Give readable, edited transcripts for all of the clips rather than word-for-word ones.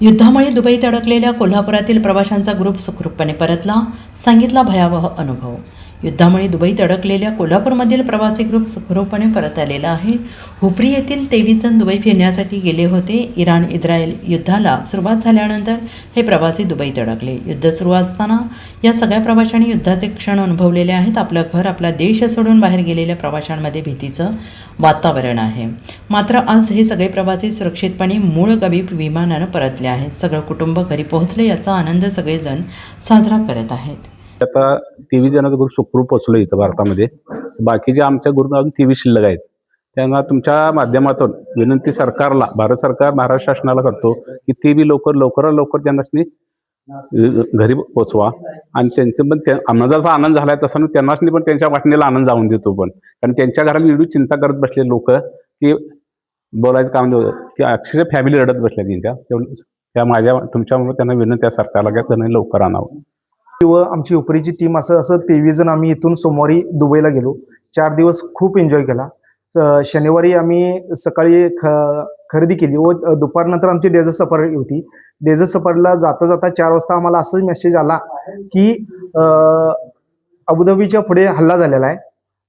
युद्धामुळे दुबईत अडकलेल्या कोल्हापुरातील प्रवाशांचा ग्रुप सुखरूपपणे परतला, सांगितला भयावह अनुभव. युद्धामुळे दुबईत अडकलेल्या कोल्हापूरमधील प्रवासी ग्रुप सुखरूपपणे परत आलेला आहे. हुपरी येथील 23 जण दुबई फिरण्यासाठी गेले होते. इराण-इस्रायल युद्धाला सुरुवात झाल्यानंतर हे प्रवासी दुबईत अडकले. युद्ध सुरू असताना या सगळ्या प्रवाशांनी युद्धाचे क्षण अनुभवलेले आहेत. आपलं घर, आपला देश सोडून बाहेर गेलेल्या प्रवाशांमध्ये भीतीचं वातावरण आहे. मात्र आज हे सगळे प्रवासी सुरक्षितपणे मूळ गावी विमानानं परतले आहेत. सगळं कुटुंब घरी पोहोचले, याचा आनंद सगळेजण साजरा करत आहेत. आता 23 जणांचा ग्रुप सुखरूप पोहोचलो इथं भारतामध्ये. बाकीचे आमच्या ग्रुप अजून 23 शिल्लक आहेत. त्यांना तुमच्या माध्यमातून विनंती सरकारला, भारत सरकार, महाराष्ट्र शासनाला करतो की ते बी लवकरात लवकर त्यांना घरी पोचवा. आणि त्यांचं पण आनंदाचा आनंद झालाय तसं त्यांनाच पण त्यांच्या वाटणीला आनंद जाऊन देतो. पण कारण त्यांच्या घराला एवढी चिंता करत बसले लोक की बोलायचं काम नव्हतं की अक्षरशः फॅमिली रडत बसल्या त्यांच्या. त्या माझ्या तुमच्यामुळे त्यांना विनंती आहे सरकारला की त्यांना लवकर आणावं. व आमची उपरीची टीम असं 23 जण आम्ही इथून सोमवारी दुबईला गेलो. 4 दिवस खूप एन्जॉय केला. शनिवारी आम्ही सकाळी खरेदी केली व दुपारनंतर आमची डेझर्ट सफारी होती. डेझर्ट सफारीला जाता जाता 4 वाजता आम्हाला असं मेसेज आला की अबुधाबीच्या पुढे हल्ला झालेला आहे.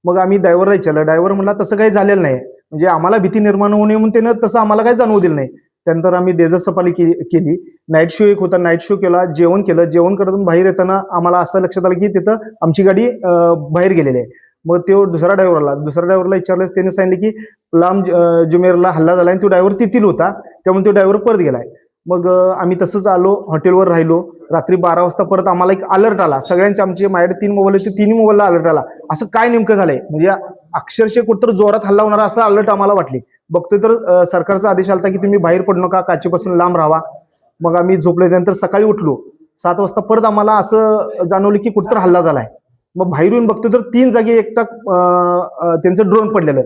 मग आम्ही ड्रायव्हरला विचारलं. ड्रायव्हर म्हणला तसं काही झालेलं नाही, म्हणजे आम्हाला भीती निर्माण होऊ नये म्हणून त्यानं तसं आम्हाला काही जाणवू दिलं नाही. त्यानंतर आम्ही डेझर्ट सफारी केली. नाईट शो एक होता, नाईट शो केला, जेवण केलं. जेवण करत बाहेर येताना आम्हाला असं लक्षात आलं की तिथं आमची गाडी बाहेर गेलेली आहे. मग तो दुसऱ्या ड्रायव्हरला विचारलं. त्याने सांगितलं की लांब जुमेरला हल्ला झाला आणि तो ड्रायव्हर तिथील होता, त्यामुळे तो ड्रायव्हर परत गेलाय. मग आम्ही तसंच आलो, हॉटेलवर राहिलो. रात्री 12 वाजता परत आम्हाला एक अलर्ट आला. सगळ्यांचे आमचे माझ्याकडे 3 मोबाईल होते, 3 मोबाईलला अलर्ट आला. असं काय नेमकं झालंय, म्हणजे अक्षरशः कुठं जोरात हल्ला होणारा असं अलर्ट आम्हाला वाटले. बघतोय तर सरकारचा आदेश आला की तुम्ही बाहेर पडू नका, काचेपासून लांब राहा. मग आम्ही झोपल्यानंतर सकाळी उठलो 7 वाजता. परत आम्हाला असं जाणवलं की कुठं हल्ला झालाय. मग बाहेर येऊन बघतोय तर 3 जागी एकटा त्यांचं ड्रोन पडलेलं.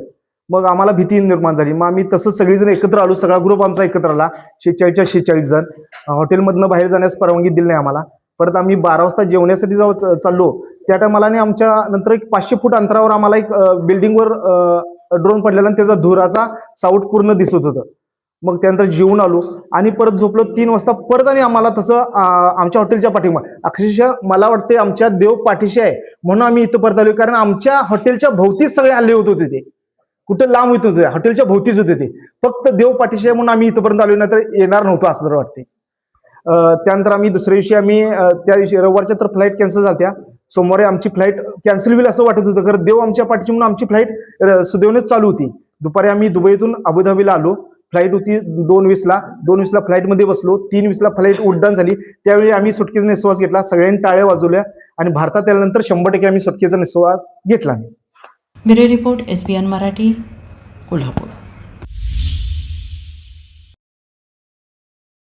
मग आम्हाला भीती निर्माण झाली. मग आम्ही तसंच सगळेजण एकत्र आलो. सगळा ग्रुप आमचा एकत्र आला, 46 जण. हॉटेलमधनं बाहेर जाण्यास परवानगी दिली नाही आम्हाला. परत आम्ही 12 वाजता जेवण्यासाठी जेव्हा चाललो त्या टायमाला आमच्या नंतर एक 500 फूट अंतरावर आम्हाला एक बिल्डिंगवर ड्रोन पडलेला आणि त्याचा धुराचा साऊट पूर्ण दिसत होतं. मग त्यानंतर जेवून आलो आणि परत झोपलो. 3 वाजता परत आणि आम्हाला तसं आमच्या हॉटेलच्या पाठीमागे, अक्षरशः मला वाटते आमच्या देव पाठीशी आहे म्हणून आम्ही इथं परत आलो. कारण आमच्या हॉटेलच्या भोवतीच सगळे हल्ले होत होते. ते कुठं लांब होत होते, हॉटेलच्या भोवतीच होते. ते फक्त देव पाठीशी आहे म्हणून आम्ही इथंपर्यंत आलो, नाही तर येणार नव्हतं असं तर वाटते. त्यानंतर आम्ही दुसऱ्या दिवशी त्या दिवशी रविवारच्या तर फ्लाईट कॅन्सल झाल्या. सोमवारी आमची फ्लाईट कॅन्सल होईल असं वाटत होतं, कारण देव आमच्या पाठीशी म्हणून आमची फ्लाईट सुदैवानेच चालू होती. दुपारी आम्ही दुबईतून अबुधाबीला आलो. फ्लाईट होती 2:20ला. 2:20ला फ्लाईटमध्ये बसलो. 3:20ला फ्लाईट उड्डाण झाली. त्यावेळी आम्ही सुटकेचा निश्वास घेतला. सगळ्यांनी टाळ्या वाजवल्या आणि भारतात आल्यानंतर 100% आम्ही सुटकेचा निश्वास घेतला. Bureau report, SBN Marathi, Kolhapur.